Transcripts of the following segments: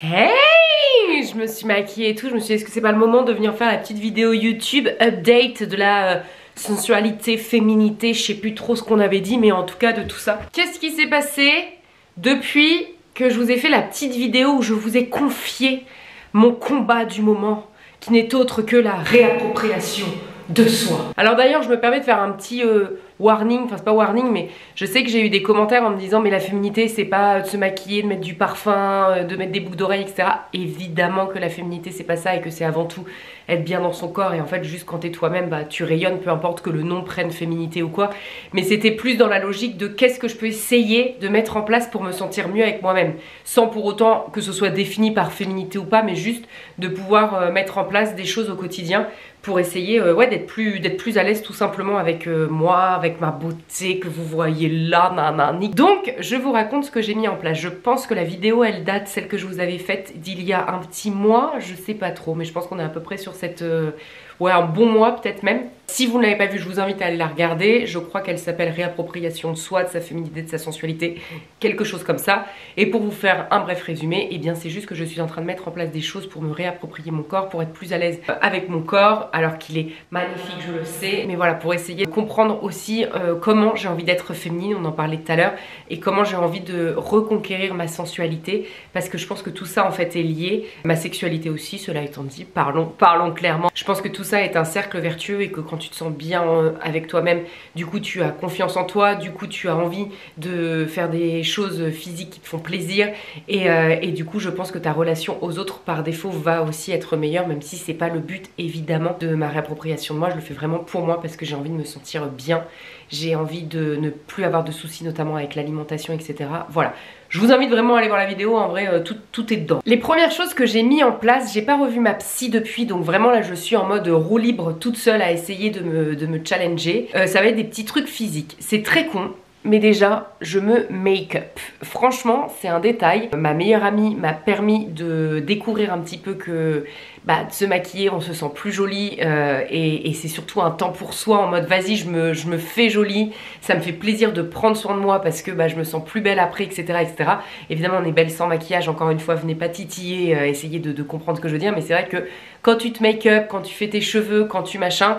Hey! Je me suis maquillée et tout, je me suis dit est-ce que c'est pas le moment de venir faire la petite vidéo YouTube update de la sensualité, féminité, je sais plus trop ce qu'on avait dit mais en tout cas de tout ça. Qu'est-ce qui s'est passé depuis que je vous ai fait la petite vidéo où je vous ai confié mon combat du moment qui n'est autre que la réappropriation de soi. Alors d'ailleurs je me permets de faire un petit warning, enfin c'est pas warning mais je sais que j'ai eu des commentaires en me disant mais la féminité c'est pas de se maquiller, de mettre du parfum, de mettre des boucles d'oreilles etc. Évidemment que la féminité c'est pas ça et que c'est avant tout être bien dans son corps et en fait juste quand t'es toi-même bah tu rayonnes peu importe que le nom prenne féminité ou quoi. Mais c'était plus dans la logique de qu'est-ce que je peux essayer de mettre en place pour me sentir mieux avec moi-même sans pour autant que ce soit défini par féminité ou pas mais juste de pouvoir mettre en place des choses au quotidien pour essayer ouais, d'être plus à l'aise tout simplement avec moi, avec ma beauté que vous voyez là, nanani. Donc je vous raconte ce que j'ai mis en place. Je pense que la vidéo elle date, celle que je vous avais faite d'il y a un petit mois, je sais pas trop, mais je pense qu'on est à peu près sur cette... ouais, un bon mois peut-être même. Si vous ne l'avez pas vue, je vous invite à aller la regarder. Je crois qu'elle s'appelle Réappropriation de soi, de sa féminité, de sa sensualité, quelque chose comme ça. Et pour vous faire un bref résumé, eh bien c'est juste que je suis en train de mettre en place des choses pour me réapproprier mon corps, pour être plus à l'aise avec mon corps, alors qu'il est magnifique, je le sais. Mais voilà, pour essayer de comprendre aussi comment j'ai envie d'être féminine, on en parlait tout à l'heure, et comment j'ai envie de reconquérir ma sensualité, parce que je pense que tout ça en fait est lié. Ma sexualité aussi, cela étant dit, parlons clairement. Je pense que tout ça est un cercle vertueux et que quand tu te sens bien avec toi-même, du coup tu as confiance en toi, du coup tu as envie de faire des choses physiques qui te font plaisir et du coup je pense que ta relation aux autres par défaut va aussi être meilleure, même si c'est pas le but évidemment de ma réappropriation de moi. Je le fais vraiment pour moi parce que j'ai envie de me sentir bien, j'ai envie de ne plus avoir de soucis notamment avec l'alimentation etc. Voilà. Je vous invite vraiment à aller voir la vidéo, en vrai tout est dedans. Les premières choses que j'ai mis en place, j'ai pas revu ma psy depuis, donc vraiment là je suis en mode roue libre toute seule à essayer de me challenger. Ça va être des petits trucs physiques, c'est très con. Mais déjà, je me make-up. Franchement, c'est un détail. Ma meilleure amie m'a permis de découvrir un petit peu que de se maquiller, on se sent plus jolie et c'est surtout un temps pour soi en mode vas-y, je me fais jolie. Ça me fait plaisir de prendre soin de moi parce que je me sens plus belle après, etc., etc. Évidemment, on est belle sans maquillage. Encore une fois, venez pas titiller, essayez de comprendre ce que je veux dire. Mais c'est vrai que quand tu te make-up, quand tu fais tes cheveux, quand tu machin,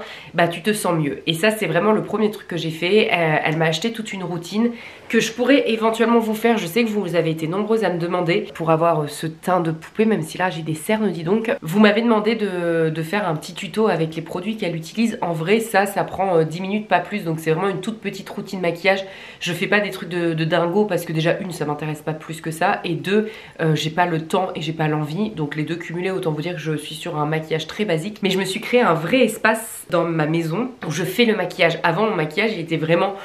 tu te sens mieux. Et ça, c'est vraiment le premier truc que j'ai fait. Elle m'a acheté toute une routine que je pourrais éventuellement vous faire. Je sais que vous avez été nombreuses à me demander pour avoir ce teint de poupée, même si là j'ai des cernes, dis donc. Vous m'avez demandé de faire un petit tuto avec les produits qu'elle utilise. En vrai, ça prend 10 minutes, pas plus. Donc c'est vraiment une toute petite routine maquillage. Je fais pas des trucs de dingo parce que déjà, une, ça m'intéresse pas plus que ça. Et deux, j'ai pas le temps et j'ai pas l'envie. Donc les deux cumulés, autant vous dire que je suis sur un maquillage très basique. Mais je me suis créé un vrai espace dans ma maison où je fais le maquillage. Avant, mon maquillage, il était vraiment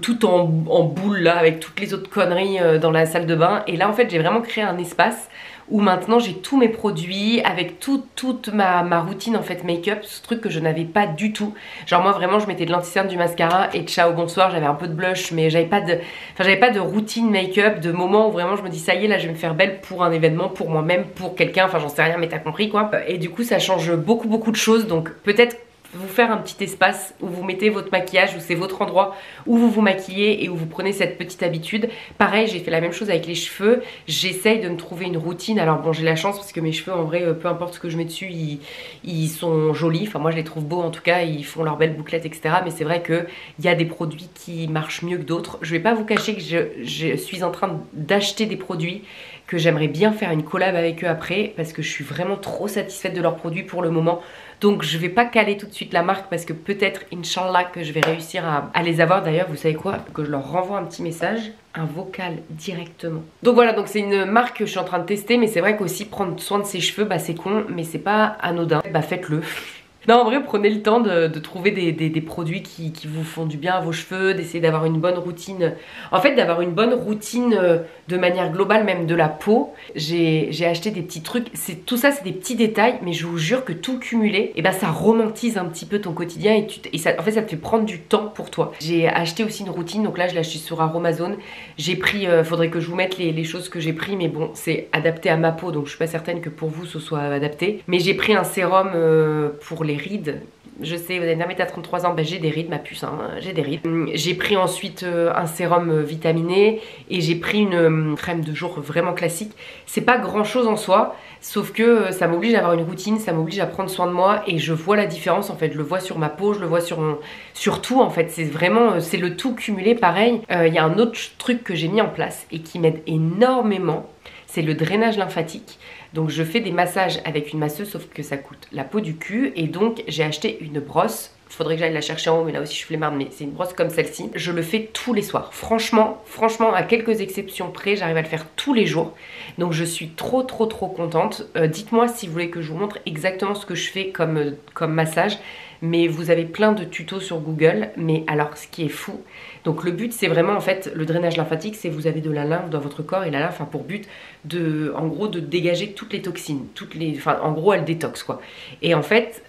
tout en boule là, avec toutes les autres conneries dans la salle de bain. Et là, en fait, j'ai vraiment créé un espace où maintenant j'ai tous mes produits avec toute ma routine en fait make-up, ce truc que je n'avais pas du tout. Genre moi vraiment je mettais de l'anti-cerne, du mascara et ciao bonsoir, j'avais un peu de blush mais j'avais pas de routine make-up, de moment où vraiment je me dis ça y est là je vais me faire belle pour un événement, pour moi-même, pour quelqu'un, enfin j'en sais rien mais t'as compris quoi. Et du coup ça change beaucoup de choses, donc peut-être vous faire un petit espace où vous mettez votre maquillage, où c'est votre endroit où vous vous maquillez et où vous prenez cette petite habitude. Pareil, j'ai fait la même chose avec les cheveux. J'essaye de me trouver une routine. Alors bon, j'ai la chance parce que mes cheveux, en vrai, peu importe ce que je mets dessus, ils sont jolis. Enfin, moi, je les trouve beaux en tout cas. Ils font leurs belles bouclettes, etc. Mais c'est vrai qu'il y a des produits qui marchent mieux que d'autres. Je vais pas vous cacher que je suis en train d'acheter des produits que j'aimerais bien faire une collab avec eux après parce que je suis vraiment trop satisfaite de leurs produits pour le moment. Donc je vais pas caler tout de suite la marque parce que peut-être, Inch'Allah, que je vais réussir à les avoir. D'ailleurs, vous savez quoi? Que je leur renvoie un petit message, un vocal directement. Donc voilà, donc c'est une marque que je suis en train de tester, mais c'est vrai qu'aussi prendre soin de ses cheveux, c'est con, mais c'est pas anodin. Faites-le. Non, en vrai, prenez le temps de trouver des produits qui vous font du bien à vos cheveux, d'essayer d'avoir une bonne routine. En fait, d'avoir une bonne routine de manière globale, même de la peau. J'ai acheté des petits trucs. Tout ça, c'est des petits détails, mais je vous jure que tout cumulé, ça romantise un petit peu ton quotidien et ça, en fait, ça te fait prendre du temps pour toi. J'ai acheté aussi une routine, donc là, je l'ai acheté sur Aromazone. J'ai pris, faudrait que je vous mette les choses que j'ai pris, mais bon, c'est adapté à ma peau, donc je suis pas certaine que pour vous, ce soit adapté. Mais j'ai pris un sérum pour les rides je sais, vous allez dire mais t'as 33 ans, ben j'ai des rides ma puce, hein, j'ai des rides. J'ai pris ensuite un sérum vitaminé et j'ai pris une crème de jour vraiment classique. C'est pas grand chose en soi, sauf que ça m'oblige à avoir une routine, ça m'oblige à prendre soin de moi et je vois la différence en fait, je le vois sur ma peau, je le vois sur tout en fait, c'est vraiment, c'est le tout cumulé pareil. Il y a un autre truc que j'ai mis en place et qui m'aide énormément, c'est le drainage lymphatique. Donc je fais des massages avec une masseuse, sauf que ça coûte la peau du cul. Et donc j'ai acheté une brosse. Il faudrait que j'aille la chercher en haut, mais là aussi je suis flemmarde, mais c'est une brosse comme celle-ci. Je le fais tous les soirs. Franchement, à quelques exceptions près, j'arrive à le faire tous les jours. Donc je suis trop contente. Dites-moi si vous voulez que je vous montre exactement ce que je fais comme massage. Mais vous avez plein de tutos sur Google. Mais alors ce qui est fou, donc le but c'est vraiment en fait le drainage lymphatique, c'est vous avez de la lymphe dans votre corps et la lymphe a pour but en gros de dégager toutes les toxines, en gros elle détoxe quoi. Et en fait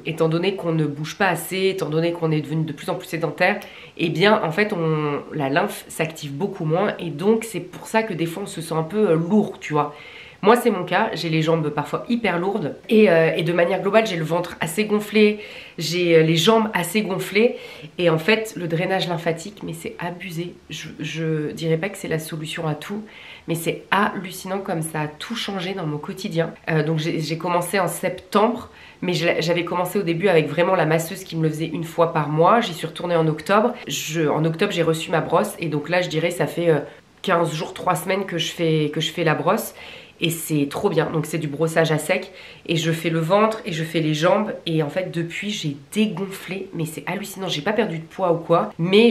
étant donné qu'on ne bouge pas assez, étant donné qu'on est devenu de plus en plus sédentaire, et bien en fait la lymphe s'active beaucoup moins et donc c'est pour ça que des fois on se sent un peu lourd, tu vois. Moi c'est mon cas, j'ai les jambes parfois hyper lourdes et de manière globale j'ai le ventre assez gonflé, j'ai les jambes assez gonflées et en fait le drainage lymphatique, mais c'est abusé. Je dirais pas que c'est la solution à tout, mais c'est hallucinant comme ça a tout changé dans mon quotidien. Donc j'ai commencé en septembre, mais j'avais commencé au début avec vraiment la masseuse qui me le faisait une fois par mois. J'y suis retournée en octobre. En octobre j'ai reçu ma brosse et donc là je dirais ça fait 15 jours, 3 semaines que je fais la brosse. Et c'est trop bien, donc c'est du brossage à sec et je fais le ventre et je fais les jambes et en fait depuis j'ai dégonflé, mais c'est hallucinant, j'ai pas perdu de poids ou quoi, mais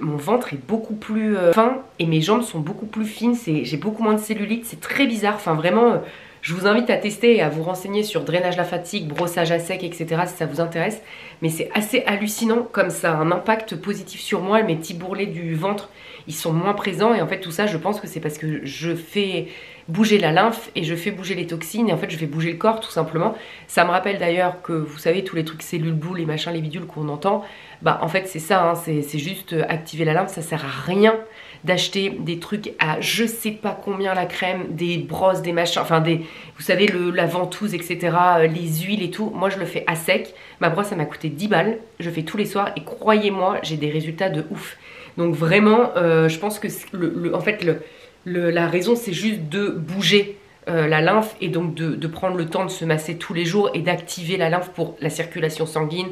mon ventre est beaucoup plus fin et mes jambes sont beaucoup plus fines, j'ai beaucoup moins de cellulite, c'est très bizarre, enfin vraiment je vous invite à tester et à vous renseigner sur drainage lymphatique, brossage à sec, etc. si ça vous intéresse, mais c'est assez hallucinant comme ça a un impact positif sur moi, mes petits bourrelets du ventre ils sont moins présents et en fait tout ça je pense que c'est parce que je fais bouger la lymphe et je fais bouger les toxines et en fait je fais bouger le corps tout simplement. Ça me rappelle d'ailleurs que vous savez tous les trucs cellules boules, les machins, les bidules qu'on entend, bah en fait c'est ça, hein, c'est juste activer la lymphe, ça sert à rien d'acheter des trucs à je sais pas combien la crème, des brosses, des machins, enfin vous savez la ventouse etc, les huiles et tout, moi je le fais à sec, ma brosse ça m'a coûté 10 balles, je fais tous les soirs et croyez-moi j'ai des résultats de ouf. Donc vraiment je pense que en fait la raison c'est juste de bouger la lymphe et donc de prendre le temps de se masser tous les jours et d'activer la lymphe pour la circulation sanguine,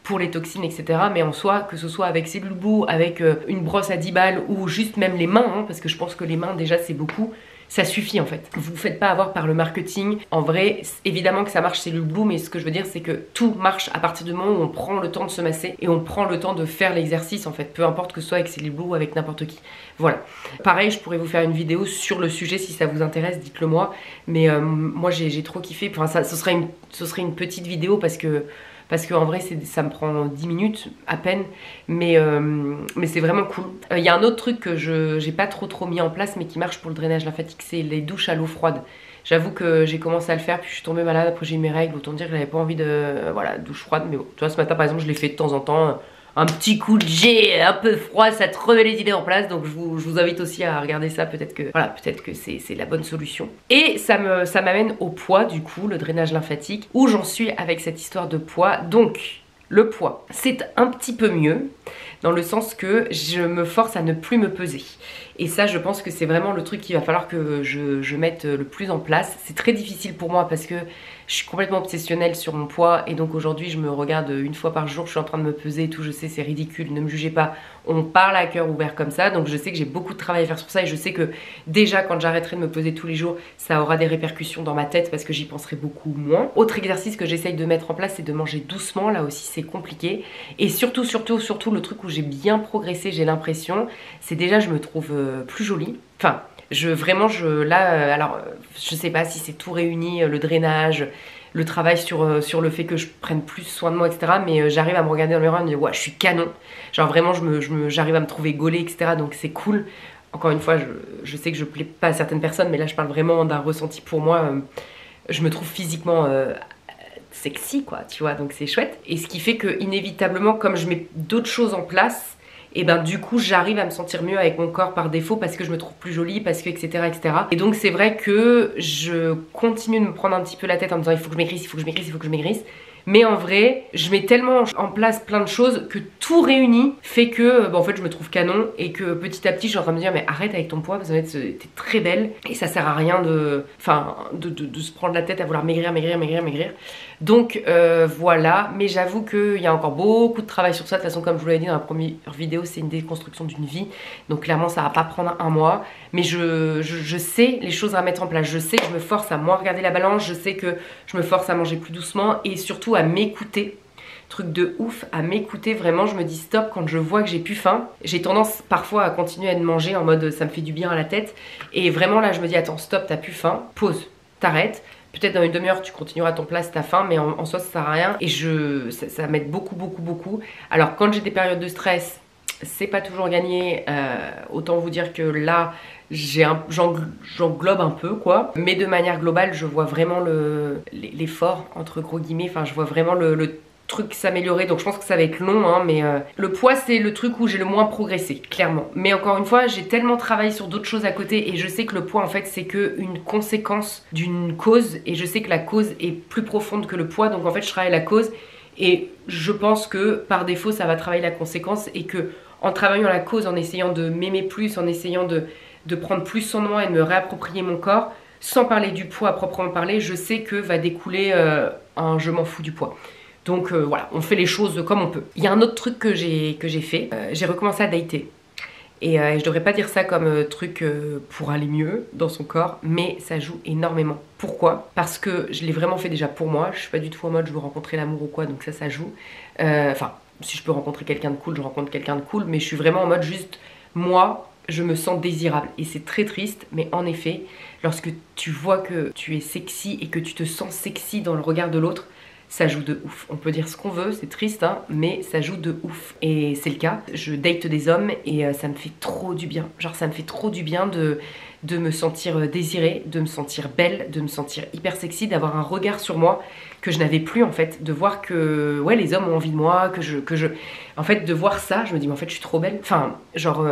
pour les toxines etc. Mais en soi, que ce soit avec cellules boues, avec une brosse à 10 balles ou juste même les mains, hein, parce que je pense que les mains déjà c'est beaucoup, ça suffit en fait. Vous ne faites pas avoir par le marketing. En vrai, évidemment que ça marche cellule blue, mais ce que je veux dire c'est que tout marche à partir du moment où on prend le temps de se masser et on prend le temps de faire l'exercice en fait, peu importe que ce soit avec cellule blue ou avec n'importe qui. Voilà. Pareil, je pourrais vous faire une vidéo sur le sujet si ça vous intéresse, dites-le moi. Mais moi j'ai trop kiffé. Enfin, ce serait une petite vidéo parce qu'en vrai ça me prend 10 minutes à peine, mais c'est vraiment cool. Il y a un autre truc que j'ai pas trop mis en place mais qui marche pour le drainage lymphatique, c'est les douches à l'eau froide. J'avoue que j'ai commencé à le faire puis je suis tombée malade, après j'ai eu mes règles, autant dire que j'avais pas envie de douche froide, mais bon, tu vois ce matin par exemple je l'ai fait de temps en temps. Un petit coup de jet un peu froid, ça te remet les idées en place. Donc je vous invite aussi à regarder ça. Peut-être que c'est la bonne solution. Et ça m'amène au poids du coup, le drainage lymphatique. Où j'en suis avec cette histoire de poids. Donc le poids, c'est un petit peu mieux. Dans le sens que je me force à ne plus me peser. Et ça je pense que c'est vraiment le truc qu'il va falloir que je mette le plus en place. C'est très difficile pour moi parce que je suis complètement obsessionnelle sur mon poids et donc aujourd'hui je me regarde une fois par jour, je suis en train de me peser et tout, je sais c'est ridicule, ne me jugez pas, on parle à cœur ouvert comme ça, donc je sais que j'ai beaucoup de travail à faire sur ça et je sais que déjà quand j'arrêterai de me peser tous les jours, ça aura des répercussions dans ma tête parce que j'y penserai beaucoup moins. Autre exercice que j'essaye de mettre en place, c'est de manger doucement, là aussi c'est compliqué. Et surtout le truc où j'ai bien progressé, j'ai l'impression, c'est déjà je me trouve plus jolie, enfin alors je sais pas si c'est tout réuni, le drainage, le travail sur le fait que je prenne plus soin de moi etc, mais j'arrive à me regarder dans le miroir et me dire ouais je suis canon, genre vraiment j'arrive à me trouver gaulée etc, donc c'est cool. Encore une fois je sais que je plais pas à certaines personnes, mais là je parle vraiment d'un ressenti pour moi, je me trouve physiquement sexy quoi, tu vois, donc c'est chouette. Et ce qui fait que inévitablement comme je mets d'autres choses en place, et ben du coup j'arrive à me sentir mieux avec mon corps par défaut parce que je me trouve plus jolie, parce que etc. Et donc c'est vrai que je continue de me prendre un petit peu la tête en me disant il faut que je maigrisse, il faut que je maigrisse, il faut que je maigrisse. Mais en vrai, je mets tellement en place plein de choses que tout réuni fait que en fait je me trouve canon et que petit à petit je suis en train de me dire mais arrête avec ton poids parce qu'en fait t'es très belle et ça sert à rien de se prendre la tête à vouloir maigrir. Donc voilà, mais j'avoue qu'il y a encore beaucoup de travail sur ça. De toute façon, comme je vous l'avais dit dans la première vidéo, c'est une déconstruction d'une vie. Donc clairement ça va pas prendre un mois. Mais je sais les choses à mettre en place. Je sais que je me force à moins regarder la balance. Je sais que je me force à manger plus doucement et surtout à m'écouter. Truc de ouf, à m'écouter vraiment. Je me dis stop quand je vois que j'ai plus faim. J'ai tendance parfois à continuer à manger en mode ça me fait du bien à la tête. Et vraiment là je me dis attends stop, t'as plus faim, pause, t'arrêtes. Peut-être dans une demi-heure tu continueras ton plat si t'as faim, mais en soi ça sert à rien. Et ça m'aide beaucoup. Alors quand j'ai des périodes de stress, c'est pas toujours gagné. Autant vous dire que là j'englobe un peu quoi. Mais de manière globale je vois vraiment l'effort entre gros guillemets. Enfin je vois vraiment le truc s'améliorer, donc je pense que ça va être long hein, mais le poids c'est le truc où j'ai le moins progressé clairement, mais encore une fois j'ai tellement travaillé sur d'autres choses à côté et je sais que le poids en fait c'est que une conséquence d'une cause et je sais que la cause est plus profonde que le poids, donc en fait je travaille la cause et je pense que par défaut ça va travailler la conséquence et que en travaillant la cause, en essayant de m'aimer plus, en essayant de prendre plus soin de moi et de me réapproprier mon corps, sans parler du poids à proprement parler, je sais que va découler un je m'en fous du poids. Donc voilà, on fait les choses comme on peut. Il y a un autre truc que j'ai fait, j'ai recommencé à dater. Et je devrais pas dire ça comme truc pour aller mieux dans son corps, mais ça joue énormément. Pourquoi? Parce que je l'ai vraiment fait déjà pour moi, je suis pas du tout en mode je veux rencontrer l'amour ou quoi, donc ça joue. Enfin, si je peux rencontrer quelqu'un de cool, je rencontre quelqu'un de cool, mais je suis vraiment en mode juste moi, je me sens désirable. Et c'est très triste, mais en effet, lorsque tu vois que tu es sexy et que tu te sens sexy dans le regard de l'autre, ça joue de ouf. On peut dire ce qu'on veut, c'est triste hein, mais ça joue de ouf. Et c'est le cas, je date des hommes et ça me fait trop du bien. Genre ça me fait trop du bien de me sentir désirée, de me sentir belle, de me sentir hyper sexy, d'avoir un regard sur moi que je n'avais plus en fait, de voir que ouais les hommes ont envie de moi, en fait de voir ça, je me dis mais en fait je suis trop belle. Enfin genre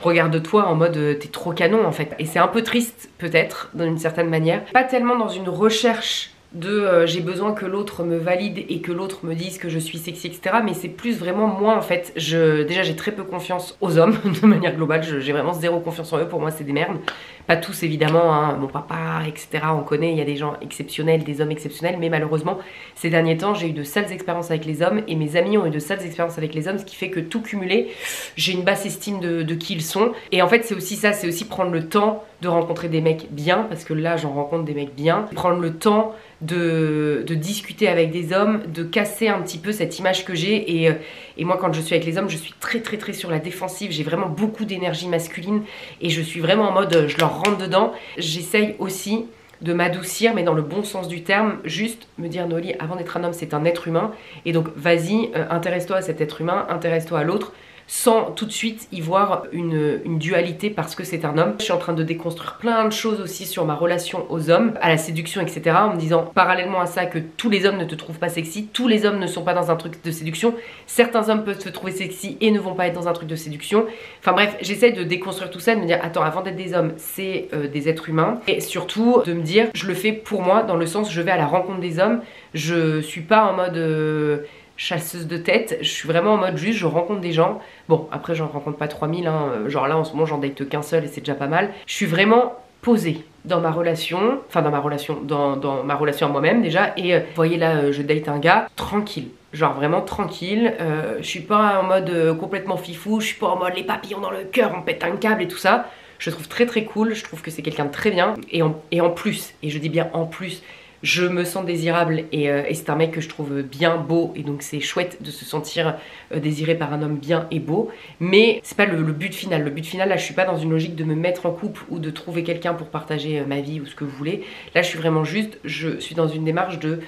regarde-toi en mode t'es trop canon en fait. Et c'est un peu triste peut-être d'une certaine manière, pas tellement dans une recherche de j'ai besoin que l'autre me valide et que l'autre me dise que je suis sexy etc, mais c'est plus vraiment moi en fait. Déjà j'ai très peu confiance aux hommes de manière globale, j'ai vraiment zéro confiance en eux, pour moi c'est des merdes. Pas tous évidemment hein, mon papa etc, on connaît, il y a des gens exceptionnels, des hommes exceptionnels, mais malheureusement ces derniers temps j'ai eu de sales expériences avec les hommes et mes amis ont eu de sales expériences avec les hommes, ce qui fait que tout cumulé j'ai une basse estime de qui ils sont. Et en fait c'est aussi ça, c'est aussi prendre le temps de rencontrer des mecs bien, parce que là j'en rencontre des mecs bien, prendre le temps de discuter avec des hommes, de casser un petit peu cette image que j'ai et moi quand je suis avec les hommes je suis très sur la défensive, j'ai vraiment beaucoup d'énergie masculine et je suis vraiment en mode je leur rentre dedans. J'essaye aussi de m'adoucir mais dans le bon sens du terme, juste me dire Noli avant d'être un homme c'est un être humain et donc vas-y intéresse-toi à cet être humain, intéresse-toi à l'autre, sans tout de suite y voir une dualité parce que c'est un homme. Je suis en train de déconstruire plein de choses aussi sur ma relation aux hommes, à la séduction etc, en me disant parallèlement à ça que tous les hommes ne te trouvent pas sexy, tous les hommes ne sont pas dans un truc de séduction, certains hommes peuvent se trouver sexy et ne vont pas être dans un truc de séduction. Enfin bref, j'essaie de déconstruire tout ça, de me dire attends avant d'être des hommes c'est des êtres humains et surtout de me dire je le fais pour moi dans le sens je vais à la rencontre des hommes, je suis pas en mode chasseuse de tête, je suis vraiment en mode juste je rencontre des gens. Bon après j'en rencontre pas 3000 hein, genre là en ce moment j'en date qu'un seul et c'est déjà pas mal. Je suis vraiment posée dans ma relation, enfin dans ma relation à moi-même déjà et vous voyez là je date un gars tranquille, genre vraiment tranquille, je suis pas en mode complètement fifou, je suis pas en mode les papillons dans le cœur, on pète un câble et tout ça. Je trouve très cool, je trouve que c'est quelqu'un de très bien et en plus, et je dis bien en plus, je me sens désirable et c'est un mec que je trouve bien beau et donc c'est chouette de se sentir désiré par un homme bien et beau, mais c'est pas le but final. Le but final là je suis pas dans une logique de me mettre en couple ou de trouver quelqu'un pour partager ma vie ou ce que vous voulez. Là je suis vraiment juste, je suis dans une démarche de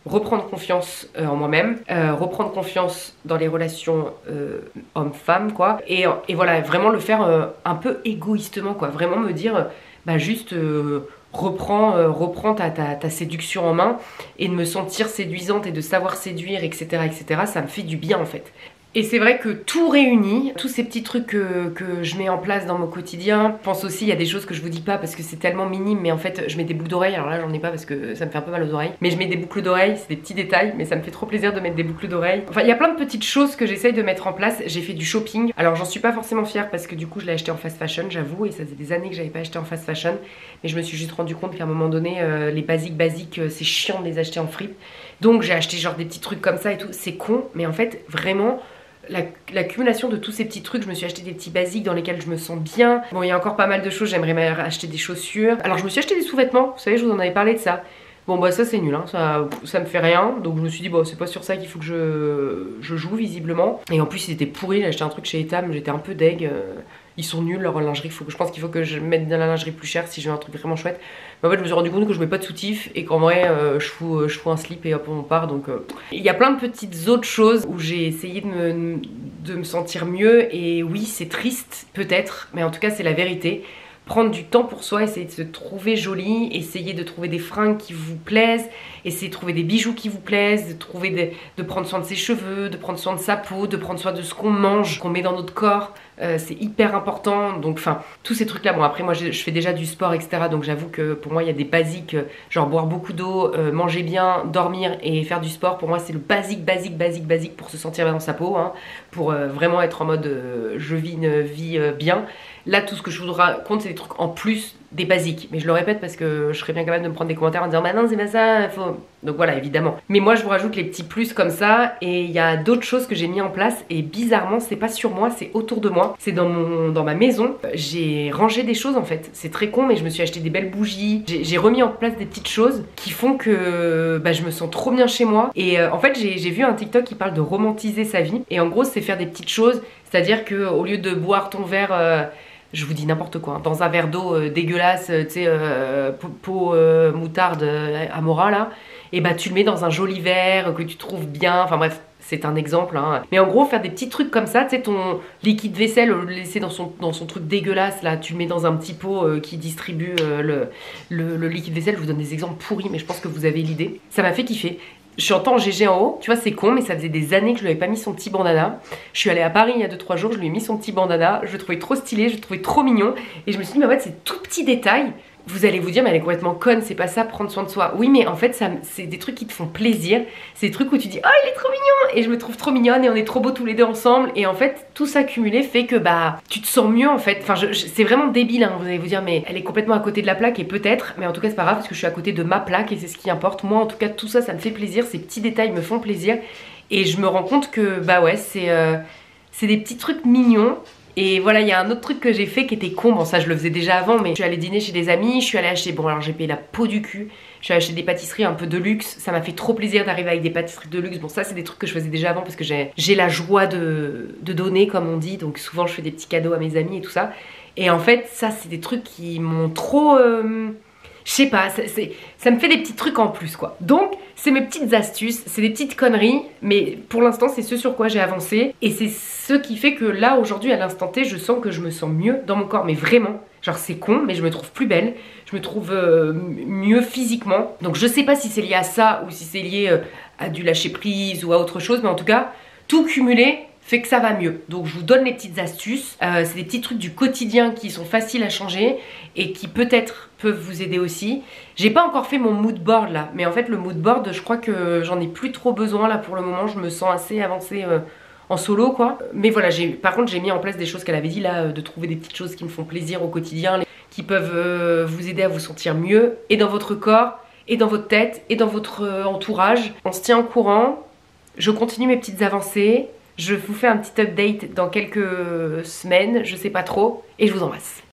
reprendre confiance en moi-même, reprendre confiance dans les relations homme-femme quoi et voilà vraiment le faire un peu égoïstement quoi, vraiment me dire bah juste reprends ta séduction en main et de me sentir séduisante et de savoir séduire etc ça me fait du bien en fait. Et c'est vrai que tout réuni, tous ces petits trucs que je mets en place dans mon quotidien, je pense aussi il y a des choses que je vous dis pas parce que c'est tellement minime, mais en fait je mets des boucles d'oreilles, alors là j'en ai pas parce que ça me fait un peu mal aux oreilles, mais je mets des boucles d'oreilles, c'est des petits détails, mais ça me fait trop plaisir de mettre des boucles d'oreilles. Enfin il y a plein de petites choses que j'essaye de mettre en place. J'ai fait du shopping, alors j'en suis pas forcément fière parce que du coup je l'ai acheté en fast fashion, j'avoue, et ça faisait des années que j'avais pas acheté en fast fashion, mais je me suis juste rendu compte qu'à un moment donné les basiques c'est chiant de les acheter en fripe, donc j'ai acheté genre des petits trucs comme ça et tout, c'est con, mais en fait vraiment l'accumulation de tous ces petits trucs, je me suis acheté des petits basiques dans lesquels je me sens bien. Bon, il y a encore pas mal de choses, j'aimerais acheter des chaussures. Alors je me suis acheté des sous-vêtements, vous savez, je vous en avais parlé de ça. Bon bah ça c'est nul, hein. Ça me fait rien, donc je me suis dit bon c'est pas sur ça qu'il faut que je joue visiblement. Et en plus ils étaient pourris, j'ai acheté un truc chez Etam, j'étais un peu deg. Ils sont nuls leur lingerie, je pense qu'il faut que je mette de la lingerie plus chère si je veux un truc vraiment chouette. Mais en fait je me suis rendu compte que je mets pas de soutif et qu'en vrai je fous un slip et hop on part. Donc il y a plein de petites autres choses où j'ai essayé de me sentir mieux. Et oui c'est triste peut-être, mais en tout cas c'est la vérité. Prendre du temps pour soi, essayer de se trouver jolie, essayer de trouver des fringues qui vous plaisent, essayer de trouver des bijoux qui vous plaisent, de prendre soin de ses cheveux, de prendre soin de sa peau, de prendre soin de ce qu'on mange, qu'on met dans notre corps. C'est hyper important, donc enfin tous ces trucs là. Bon après moi je fais déjà du sport etc, donc j'avoue que pour moi il y a des basiques, genre boire beaucoup d'eau, manger bien, dormir et faire du sport. Pour moi c'est le basique pour se sentir bien dans sa peau, hein, pour vraiment être en mode je vis une vie bien. Là tout ce que je vous raconte c'est des trucs en plus des basiques, mais je le répète parce que je serais bien capable de me prendre des commentaires en disant bah non c'est pas ça, faut... Donc voilà évidemment. Mais moi je vous rajoute les petits plus comme ça, et il y a d'autres choses que j'ai mis en place et bizarrement c'est pas sur moi, c'est autour de moi, c'est dans ma maison. J'ai rangé des choses en fait, c'est très con mais je me suis acheté des belles bougies, j'ai remis en place des petites choses qui font que bah, je me sens trop bien chez moi. Et en fait j'ai vu un TikTok qui parle de romantiser sa vie, et en gros c'est faire des petites choses, c'est à dire que au lieu de boire ton verre je vous dis n'importe quoi, hein, dans un verre d'eau dégueulasse, tu sais, peau moutarde Amora là, et bah tu le mets dans un joli verre que tu trouves bien, enfin bref, c'est un exemple, hein. Mais en gros faire des petits trucs comme ça, tu sais, ton liquide vaisselle, le laisser dans son truc dégueulasse là, tu le mets dans un petit pot qui distribue le liquide vaisselle. Je vous donne des exemples pourris mais je pense que vous avez l'idée. Ça m'a fait kiffer. Je suis en temps GG en haut, tu vois c'est con mais ça faisait des années que je lui avais pas mis son petit bandana. Je suis allée à Paris il y a 2-3 jours, je lui ai mis son petit bandana, je le trouvais trop stylé, je le trouvais trop mignon. Et je me suis dit mais en fait c'est tout petit détail. Vous allez vous dire mais elle est complètement conne, c'est pas ça prendre soin de soi. Oui mais en fait c'est des trucs qui te font plaisir, c'est des trucs où tu dis oh il est trop mignon, et je me trouve trop mignonne et on est trop beaux tous les deux ensemble. Et en fait tout ça cumulé fait que bah tu te sens mieux en fait. Enfin c'est vraiment débile, hein. Vous allez vous dire mais elle est complètement à côté de la plaque, et peut-être, mais en tout cas c'est pas grave parce que je suis à côté de ma plaque et c'est ce qui importe. Moi en tout cas tout ça ça me fait plaisir, ces petits détails me font plaisir. Et je me rends compte que bah ouais c'est des petits trucs mignons. Et voilà, il y a un autre truc que j'ai fait qui était con, bon ça je le faisais déjà avant, mais je suis allée dîner chez des amis, je suis allée acheter, bon alors j'ai payé la peau du cul, je suis allée acheter des pâtisseries un peu de luxe, ça m'a fait trop plaisir d'arriver avec des pâtisseries de luxe. Bon ça c'est des trucs que je faisais déjà avant parce que j'ai la joie de donner comme on dit, donc souvent je fais des petits cadeaux à mes amis et tout ça. Et en fait ça c'est des trucs qui m'ont trop... je sais pas, ça me fait des petits trucs en plus quoi. Donc c'est mes petites astuces, c'est des petites conneries, mais pour l'instant c'est ce sur quoi j'ai avancé. Et c'est ce qui fait que là aujourd'hui à l'instant T je sens que je me sens mieux dans mon corps, mais vraiment. Genre c'est con mais je me trouve plus belle, je me trouve mieux physiquement. Donc je sais pas si c'est lié à ça ou si c'est lié à du lâcher prise ou à autre chose, mais en tout cas tout cumulé fait que ça va mieux. Donc je vous donne les petites astuces, c'est des petits trucs du quotidien qui sont faciles à changer et qui peut-être peuvent vous aider aussi. J'ai pas encore fait mon mood board là, mais en fait le mood board je crois que j'en ai plus trop besoin là pour le moment, je me sens assez avancée en solo quoi. Mais voilà, par contre j'ai mis en place des choses qu'elle avait dit là, de trouver des petites choses qui me font plaisir au quotidien, qui peuvent vous aider à vous sentir mieux, et dans votre corps, et dans votre tête, et dans votre entourage. On se tient au courant, je continue mes petites avancées. Je vous fais un petit update dans quelques semaines, je sais pas trop, et je vous embrasse.